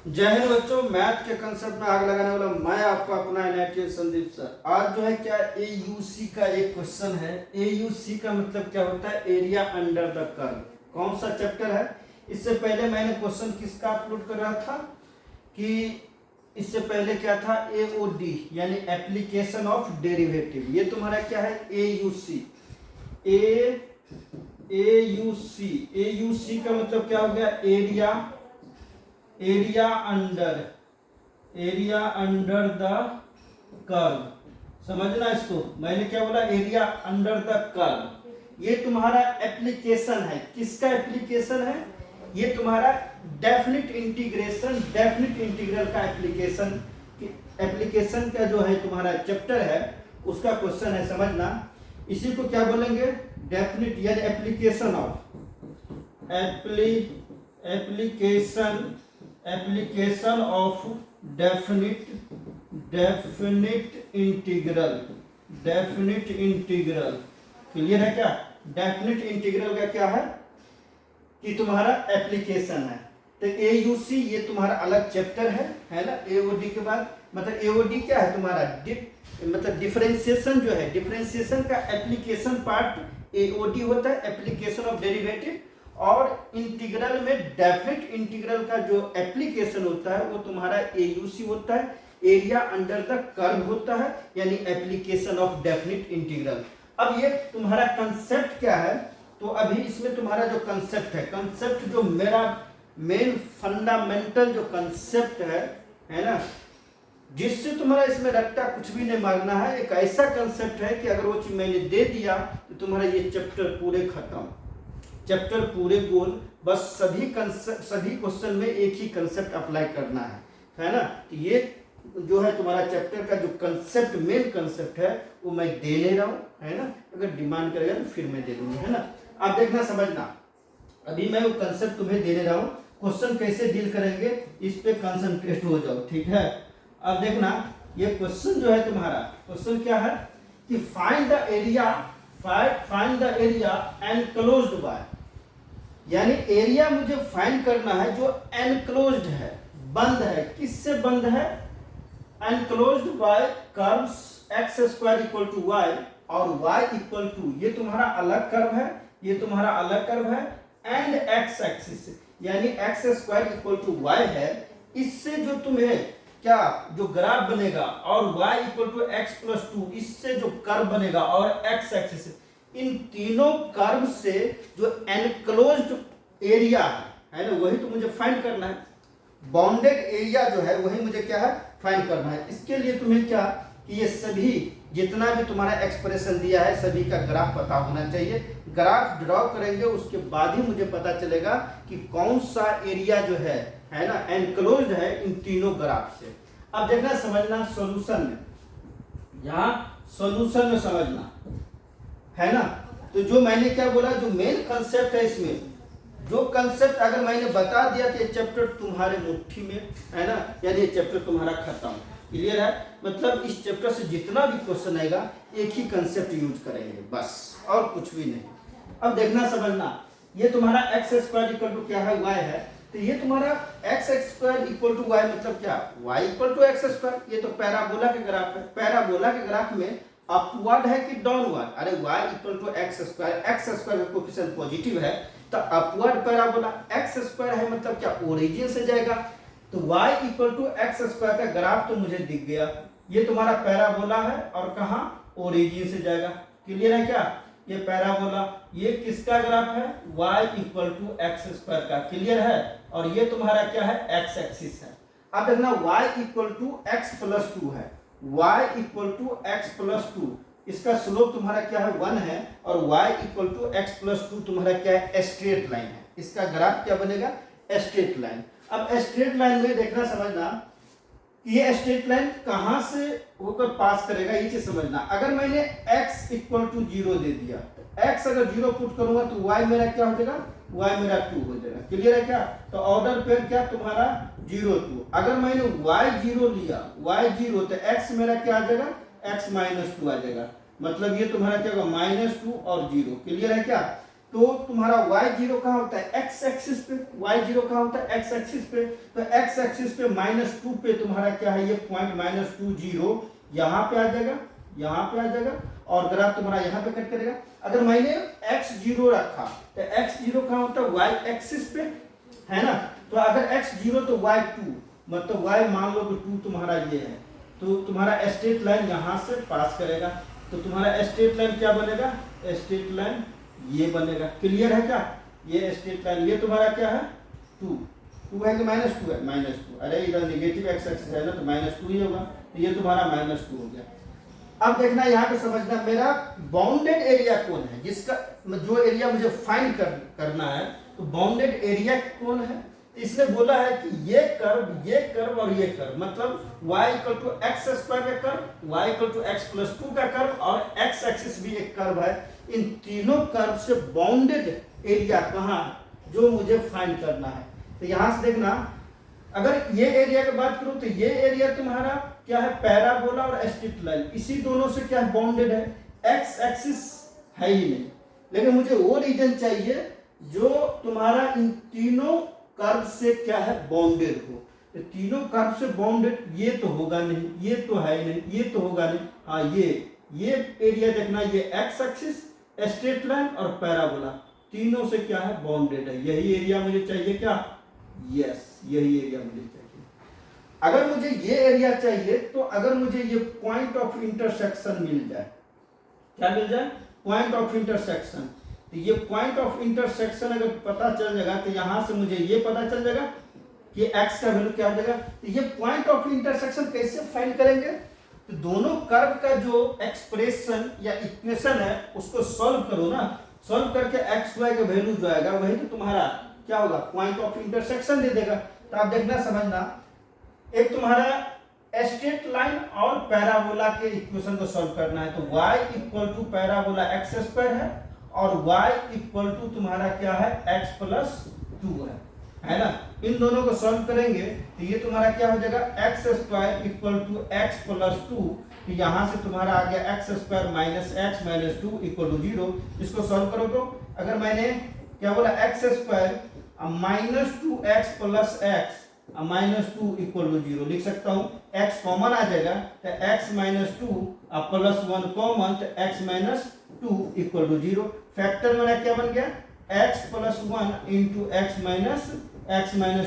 जय हिंद बच्चों, मैथ के कंसेप्ट में आग लगाने वाला मैं आपका अपना एनआईटी संदीप सर। आज जो है क्या एयूसी का एक क्वेश्चन है। एयूसी का मतलब क्या होता है? Area under the curve. कौन सा चैप्टर है? इससे पहले मैंने क्वेश्चन किसका अपलोड कर रहा था कि इससे पहले क्या था? एओडी यानी एप्लीकेशन ऑफ डेरिवेटिव। ये तुम्हारा क्या है? एयूसी। एयूसी का मतलब क्या हो गया? Area under the curve. समझना इसको, मैंने क्या बोला? Area under the curve. ये तुम्हारा एप्लीकेशन है। किसका एप्लीकेशन है? ये तुम्हारा डेफिनिट इंटीग्रल का एप्लीकेशन का जो है तुम्हारा चैप्टर है, उसका क्वेश्चन है। समझना, इसी को क्या बोलेंगे? डेफिनिट यानी application of definite integral. Clear है क्या? डेफिनिट इंटीग्रल का क्या है कि तुम्हारा एप्लीकेशन है। तो एयूसी ये तुम्हारा अलग चैप्टर है ना? एओडी के बाद मतलब एओडी क्या है तुम्हारा? मतलब डिफरेंशिएशन जो है, डिफरेंशिएशन का एप्लीकेशन पार्ट एओडी होता है, एप्लीकेशन ऑफ डेरिवेटिव। और इंटीग्रल में डेफिनिट इंटीग्रल का जो एप्लीकेशन होता है वो तुम्हारा एयूसी होता है, एरिया अंडर द कर्व होता है, यानी एप्लीकेशन ऑफ डेफिनिट इंटीग्रल। अब ये तुम्हारा कंसेप्ट क्या है? तो अभी इसमें तुम्हारा जो कंसेप्ट है, कंसेप्ट जो मेरा मेन फंडामेंटल जो कंसेप्ट है ना, जिससे तुम्हारा इसमें रट्टा कुछ भी नहीं मारना है। एक ऐसा कंसेप्ट है कि अगर वो चीज मैंने दे दिया तो तुम्हारा ये चैप्टर पूरे खत्म, चैप्टर पूरे गोल। बस सभी क्वेश्चन में एक ही कंसेप्ट अप्लाई करना है ना? तो ये जो है तुम्हारा चैप्टर का जो कंसेप्ट, मेन कंसेप्ट है, वो मैं दे ले रहा हूँ, है ना? अगर डिमांड करेगा तो फिर मैं दे दूंगा, है ना? आप देखना, समझना, अभी मैं वो कंसेप्ट तुम्हें दे रहा हूँ। क्वेश्चन कैसे डील करेंगे इस पे कंसंट्रेट हो जाओ, ठीक है? अब देखना, ये क्वेश्चन जो है तुम्हारा, क्वेश्चन क्या है कि find the area enclosed bye, यानी एरिया मुझे फाइंड करना है जो एनक्लोज्ड है, बंद है। किससे बंद है? Enclosed by curves x square equal to y और वाई इक्वल टू, ये तुम्हारा अलग कर्व है, ये तुम्हारा अलग कर्व है, एंड एक्स एक्सिस यानी x square equal to y है। इससे जो तुम्हें क्या जो ग्राफ बनेगा, और y equal to x plus two, इससे जो कर्व बनेगा, और x एक्सिस, इन तीनों कर्व से जो एनक्लोज्ड एरिया है ना, वही तो मुझे फाइंड करना है। बाउंडेड एरिया जो है वही मुझे क्या है? फाइंड करना है। इसके लिए तुम्हें क्या कि ये सभी जितना भी तुम्हारा एक्सप्रेशन दिया है सभी का ग्राफ पता होना चाहिए। ग्राफ ड्रॉ करेंगे, उसके बाद ही मुझे पता चलेगा कि कौन सा एरिया जो है ना, एनक्लोज्ड है इन तीनों ग्राफ से। अब देखना, समझना सॉल्यूशन में, यहाँ सॉल्यूशन में समझना, है ना? तो जो मैंने क्या बोला, जो मेन कंसेप्ट है इसमें, जो कंसेप्ट अगर मैंने बता दिया तो ये चैप्टर तुम्हारे मुट्ठी में, है ना? यानी ये चैप्टर तुम्हारा खत्म। क्लियर है? मतलब इस चैप्टर से जितना भी क्वेश्चन आएगा एक ही कंसेप्ट यूज करेंगे बस, और कुछ भी नहीं। अब देखना, समझना, ये तुम्हारा एक्स स्क्वायर इक्वल टू क्या है? वाई है। तो ये तुम्हारा x square equal to y मतलब क्या? Y equal to x square. ये तो पैराबोला के ग्राफ है। पैराबोला के ग्राफ में अपवर्ड है कि डाउनवर्ड? अरे y equal to x square का कोएफिशिएंट पॉजिटिव है तो अपवर्ड पैराबोला। एक्स स्क्वायर है मतलब क्या? ओरिजिन से जाएगा। तो y equal to x square का ग्राफ तो मुझे दिख गया। ये तुम्हारा पैराबोला है और कहाँ? ओरिजिन से जाएगा। क्लियर है क्या? ये पैराबोला, ये किसका ग्राफ है? y equal to x square का। क्लियर है? और ये तुम्हारा क्या है? एक्स एक्सिस है। अब देखना, y equal to x plus two है, y equal to x plus two, इसका स्लोप तुम्हारा क्या है? 1 है, और y equal to x plus two तुम्हारा क्या है? स्ट्रेट लाइन है। इसका ग्राफ क्या बनेगा? Straight line. अब स्ट्रेट लाइन में देखना, समझना, ये स्ट्रेट लाइन कहां से होकर पास करेगा, ये चीज समझना। अगर मैंने x इक्वल टू 0 दे दिया, x अगर 0 पुट करूंगा तो y मेरा क्या हो जाएगा? y मेरा 2 हो जाएगा। क्लियर है क्या? तो ऑर्डर पेयर क्या तुम्हारा? 0 2। अगर मैंने y 0 लिया, y 0, तो x मेरा क्या आ जाएगा? x माइनस 2 आ जाएगा। मतलब ये तुम्हारा क्या होगा? -2 और 0। क्लियर है क्या? तो तुम्हारा y0 कहाँ होता है, x एक्सिस पे। y0 कहाँ होता है, x एक्सिस पे। तो x एक्सिस पे -2 पे तुम्हारा क्या है, ये पॉइंट -20 यहाँ पे आ जाएगा, यहाँ पे आ जाएगा, और ग्राफ तुम्हारा यहाँ पे कट करेगा। अगर मैंने x0 रखा तो x0 कहाँ होता है, y एक्सिस पे, है ना। तो अगर x0 तो y2, मतलब y मान लो कि 2 तुम्हारा ये है, तो तुम्हारा स्ट्रेट लाइन यहाँ से पास करेगा। तो तुम्हारा स्ट्रेट लाइन क्या बनेगा, स्ट्रेट लाइन ये बनेगा। क्लियर है क्या, ये स्ट्रेट लाइन, ये तुम्हारा क्या है 2 है कि -2 है, -2। अरे इधर नेगेटिव एक्स एक्सिस है ना, तो -2 ही होगा। तो ये तुम्हारा -2 हो गया। अब देखना यहाँ पे समझना, मेरा बाउंडेड एरिया कौन है, जिसका जो एरिया मुझे फाइंड करना है। तो बाउंडेड एरिया कौन है, इसने बोला है कि ये कर्व और ये कर्व, मतलब y = x² का कर्व, y = x+2 का कर्व, और x एक्सिस भी एक कर्व है। इन तीनों कर्व से बाउंडेड एरिया कहाँ, जो मुझे फाइंड करना है। तो यहां से देखना, अगर ये एरिया की बात करूं तो ये एरिया तुम्हारा क्या है, पैराबोला और स्ट्रेट लाइन, इसी दोनों से क्या बाउंडेड है, x एक्सिस है ही नहीं। लेकिन मुझे वो रीजन चाहिए जो तुम्हारा इन तीनों कर्व से क्या है, बाउंडेड हो। तो तीनों कर्व से बाउंडेड ये तो होगा नहीं, ये तो है नहीं, ये तो होगा नहीं। हाँ, ये एरिया देखना, ये x एक्सिस, स्ट्रेट लाइन और पैराबोला, तीनों से क्या है, बाउंडेड है। यही एरिया मुझे चाहिए क्या, यस, यही एरिया मुझे चाहिए। अगर मुझे ये एरिया चाहिए, तो अगर मुझे ये पॉइंट ऑफ इंटरसेक्शन मिल जाए, क्या मिल जाए, पॉइंट ऑफ इंटरसेक्शन। तो ये पॉइंट ऑफ इंटरसेक्शन अगर पता चल जाएगा, तो यहां से मुझे ये पता चल जाएगा कि x का वैल्यू क्या हो जाएगा। तो ये पॉइंट ऑफ इंटरसेक्शन कैसे फाइंड करेंगे, तो दोनों कर्व का जो एक्सप्रेशन या इक्वेशन है उसको सॉल्व करो ना। सॉल्व करके x y का वैल्यू जो आएगा वही तो तुम्हारा क्या होगा, पॉइंट ऑफ इंटरसेक्शन दे देगा। तो आप देखना, समझना, एक तुम्हारा स्ट्रेट लाइन और पैराबोला के इक्वेशन को सॉल्व करना है। तो y = पैराबोला x² है, और y = तुम्हारा क्या है, x+2 है ना। इन दोनों को सॉल्व करेंगे तो ये तुम्हारा क्या हो जाएगा, x² = x+2। तो यहाँ से तुम्हारा आ गया x² - x - 2 = 0। इसको सॉल्व करो तो अगर मैंने क्या बोला, x² -2x + x -2 = 0 लिख सकता हूँ। x कॉमन आ जाएगा तो x - 2 +1 कॉमन, तो x - 2 = 0। फैक्टर मेरा क्या बन गया, x + 1 × x -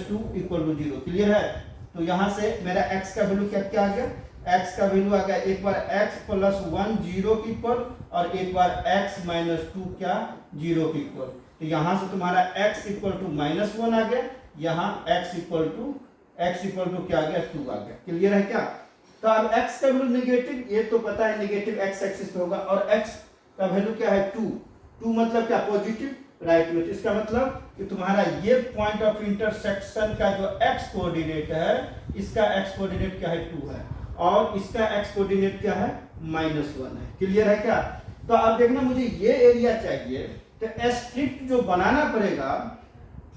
2 = 0। क्लियर है। तो यहाँ से मेरा x का वैल्यू क्या आ गया, x का वैल्यू आ गया, एक बार x + 1 0 के इक्वल, और एक बार x - 2 क्या, 0 के इक्वल। तो यहाँ से तुम्हारा x = -1 आ गया, यहाँ x = क्या आ गया, 2 आ गया। क्लियर है क्या। तो अब x का वैल्यू नेगेटिव, ये तो पता है नेगेटिव x एक्सिस पे होगा, और x का वैल्यू क्या है, 2 मतलब क्या, पॉजिटिव, राइट में। इसका मतलब कि तुम्हारा ये पॉइंट ऑफ इंटरसेक्शन का जो x कोऑर्डिनेट है, इसका x कोऑर्डिनेट क्या है, 2 है, और इसका x कोऑर्डिनेट क्या है, -1 है। क्लियर है क्या। तो अब देखना, मुझे ये एरिया चाहिए, तो स्ट्रिप जो बनाना पड़ेगा,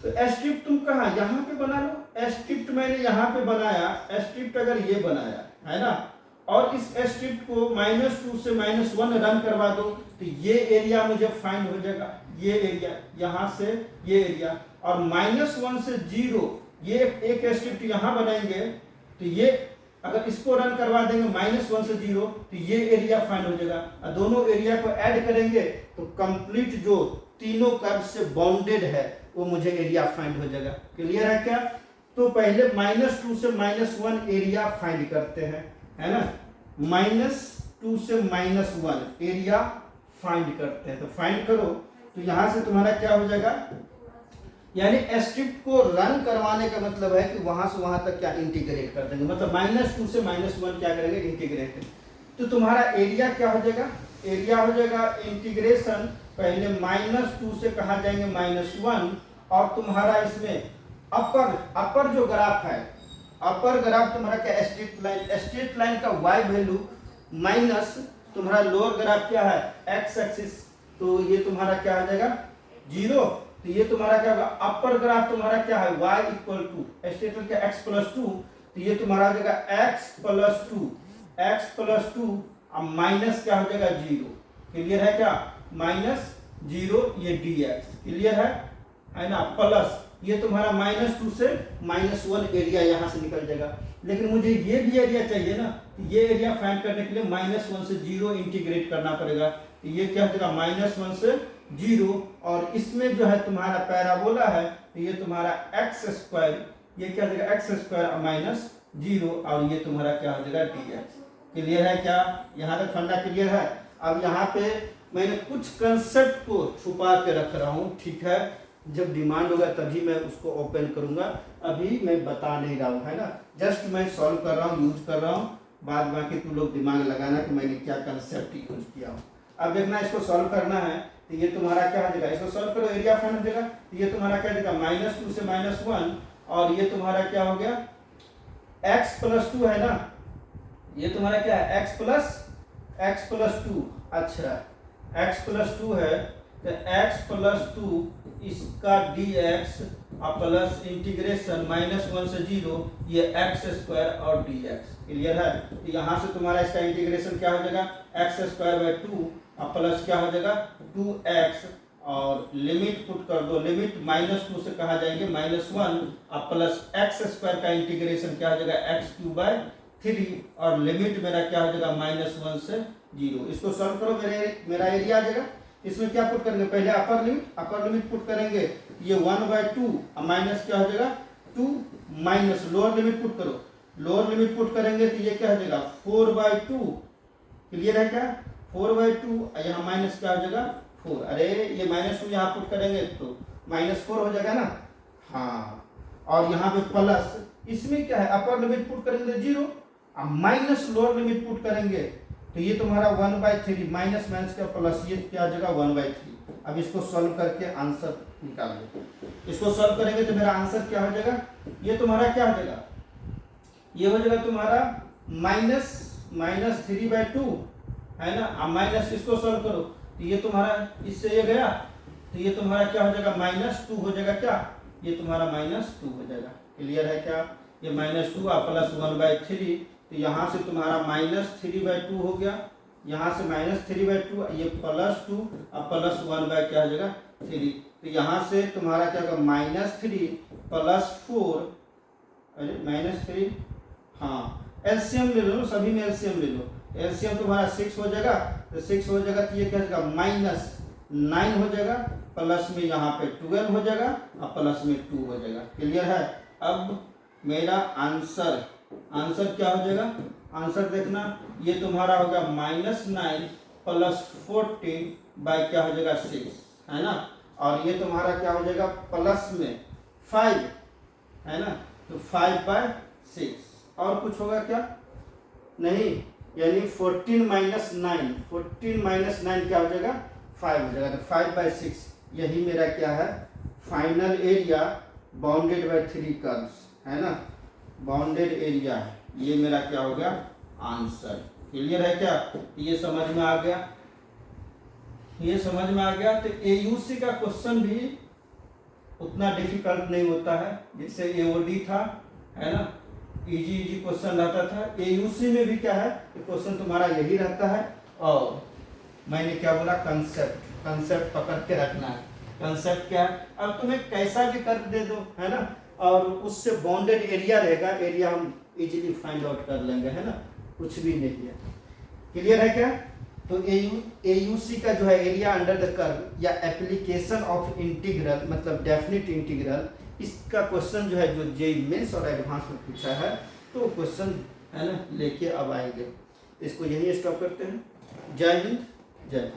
तो स्ट्रिप तुम कहाँ, यहाँ पे बना लो। स्ट्रिप मैंने यहाँ पे बनाया, स्ट्रिप अगर ये बनाया है ना, और इस स्ट्रिप को -2 से -1 रन करवा दो, तो ये एरिया मुझे फाइंड हो जाएगा। ये एरिया यहाँ से ये एरिया, और -1 से 0, ये एक स्ट्रिप यहाँ बनाएंगे, तो ये अगर इसको रन करवा देंगे -1 से 0, तो ये एरिया फाइंड हो जाएगा। और दोनों एरिया को ऐड करेंगे तो कंप्लीट जो तीनों कर्व से बाउंडेड है वो मुझे एरिया फाइंड हो जाएगा। क्लियर है क्या। तो पहले -2 से -1 एरिया फाइंड करते हैं, है ना। -2 से -1 एरिया फाइंड करते हैं। तो फाइंड करो, तो यहां से तुम्हारा क्या हो जाएगा, यानी स्ट्रिप को रन करवाने का मतलब है कि वहां से वहां तक क्या इंटीग्रेट कर देंगे, मतलब -2 से -1 क्या करेंगे, इंटीग्रेट। तो तुम्हारा एरिया क्या हो जाएगा, एरिया हो जाएगा इंटीग्रेशन, पहले -2 से कहा जाएंगे -1, और तुम्हारा इसमें अपर जो ग्राफ है, अपर ग्राफ तुम्हारा क्या, स्ट्रेट लाइन का y वैल्यू माइनस तुम्हारा लोअर ग्राफ क्या है, x एक्सिस, तो ये तुम्हारा क्या हो जाएगा 0। तो ये तुम्हारा क्या होगा, अपर ग्राफ तुम्हारा क्या है, y = स्ट्रेट लाइन का x+2, तो ये तुम्हारा आ जाएगा x+2 अब माइनस क्या हो जाएगा 0। क्लियर है क्या, 0 ये dx, क्लियर है ना। प्लस ये तुम्हारा -2 से -1 एरिया यहाँ से निकल जाएगा, लेकिन मुझे ये भी एरिया चाहिए ना, तो ये एरिया फाइंड करने के लिए -1 से 0 इंटीग्रेट करना पड़ेगा। तो ये क्या हो जाएगा -1 से 0, और इसमें जो है तुम्हारा पैराबोला है, तो ये तुम्हारा x², ये क्या हो जाएगा x² -0, और ये तुम्हारा क्या हो जाएगा dx। क्लियर है क्या, यहाँ तक फंडा क्लियर है। अब यहाँ पे मैंने कुछ कंसेप्ट को छुपा के रख रहा हूँ, ठीक है, जब डिमांड होगा तभी मैं उसको ओपन करूंगा, अभी मैं बता नहीं रहा हूँ, है ना, जस्ट मैं सॉल्व कर रहा हूँ, यूज कर रहा हूँ, बाद बाकी तुम लोग दिमाग लगाना कि मैंने क्या कंसेप्ट यूज किया हूँ। अब देखना, इसको सॉल्व करना है, तो ये तुम्हारा क्या हो जाएगा, इसको सॉल्व करो, एरिया फाइंड हो जाएगा, तो ये तुम्हारा क्या हो जाएगा -2 से -1, और ये तुम्हारा क्या हो गया x+2 है ना, ये तुम्हारा क्या है x+2, अच्छा x+2 है, तो x+2 इसका dx प्लस इंटीग्रेशन -1 से 0 ये x² और dx, क्लियर है। तो यहाँ से तुम्हारा इसका इंटीग्रेशन क्या हो जाएगा x²/2 प्लस क्या हो जाएगा 2x, और लिमिट पुट कर दो, लिमिट -2 से कहा जाएंगे -1 प्लस x² का इंटीग्रेशन क्या हो जाएगा x³ 3, और लिमिट मेरा क्या हो जाएगा -1 से 0। इसको सॉल्व करो, मेरा एरिया आ जाएगा। इसमें क्या पुट करेंगे, पहले अपर लिमिट पुट करेंगे, ये 1/2 माइनस क्या हो जाएगा 2, माइनस लोअर लिमिट पुट करो, लोअर लिमिट पुट करेंगे तो ये क्या हो जाएगा 4/2, क्लियर है क्या 4/2, यहाँ माइनस क्या हो जाएगा 4, अरे ये -2 यहाँ पुट करेंगे तो -4 हो जाएगा ना, हाँ, और यहाँ पे प्लस, इसमें क्या है अपर लिमिट पुट करेंगे 0, माइनस लोअर लिमिट पुट करेंगे तो ये तुम्हारा 1/3, माइनस का प्लस, ये क्या आ जाएगा 1/3। अब इसको सॉल्व करके आंसर निकाल लो, इसको सॉल्व करेंगे तो मेरा आंसर क्या हो जाएगा, ये तुम्हारा क्या हो जाएगा, ये हो जाएगा तुम्हारा -3/2 है ना, अब माइनस इसको सॉल्व करो तो ये तुम्हारा इससे ये गया, तो ये तुम्हारा क्या हो जाएगा -2 हो जाएगा, क्या ये तुम्हारा -2 हो जाएगा, क्लियर है क्या, ये -2 प्लस 1/3, तो यहाँ से तुम्हारा -3/2 हो गया, यहाँ से -3/2, ये +2 अब प्लस 1 क्या हो जाएगा 3, तो यहाँ से तुम्हारा क्या होगा -3 + 4, अरे -3, हाँ एलसीएम ले लो, सभी में एलसीएम ले लो, एलसीएम तुम्हारा 6 हो जाएगा, तो 6 हो जाएगा तो ये क्या हो जाएगा -9 हो जाएगा, प्लस में यहाँ पे 12 हो जाएगा और प्लस में 2 हो जाएगा, क्लियर है। अब मेरा आंसर क्या हो जाएगा, आंसर देखना, ये तुम्हारा होगा -9 + 14 क्या हो जाएगा 6, है ना, और ये तुम्हारा क्या हो जाएगा प्लस में 5 है ना, तो 5/6, और कुछ होगा क्या नहीं, यानी 14 - 9 क्या हो जाएगा 5 हो जाएगा, तो 5/6, यही मेरा क्या है final area bounded by 3 curves, है ना, बाउंडेड एरिया है, ये मेरा क्या हो गया आंसर, क्लियर है क्या, ये समझ में आ गया, ये समझ में आ गया। तो एयूसी का क्वेश्चन भी उतना डिफिकल्ट नहीं होता है, जिससे एओडी था, है ना, इजी क्वेश्चन रहता था, एयूसी में भी क्या है क्वेश्चन तुम्हारा यही रहता है, और मैंने क्या बोला कंसेप्ट पकड़ के रखना है, कंसेप्ट क्या है, अब तुम्हें कैसा भी कर दे दो, है ना, और उससे बाउंडेड एरिया रहेगा, एरिया हम इजीली फाइंड आउट कर लेंगे, है ना, कुछ भी नहीं है, क्लियर है क्या। तो एयूसी का जो है एरिया अंडर द कर्व या एप्लीकेशन ऑफ इंटीग्रल मतलब डेफिनिट इंटीग्रल, इसका क्वेश्चन जो है जो जेईई मेंस और एडवांस में पूछा है, तो क्वेश्चन है ना लेके अब आएंगे, इसको यही स्टॉप करते हैं। जय हिंद, जय भारत।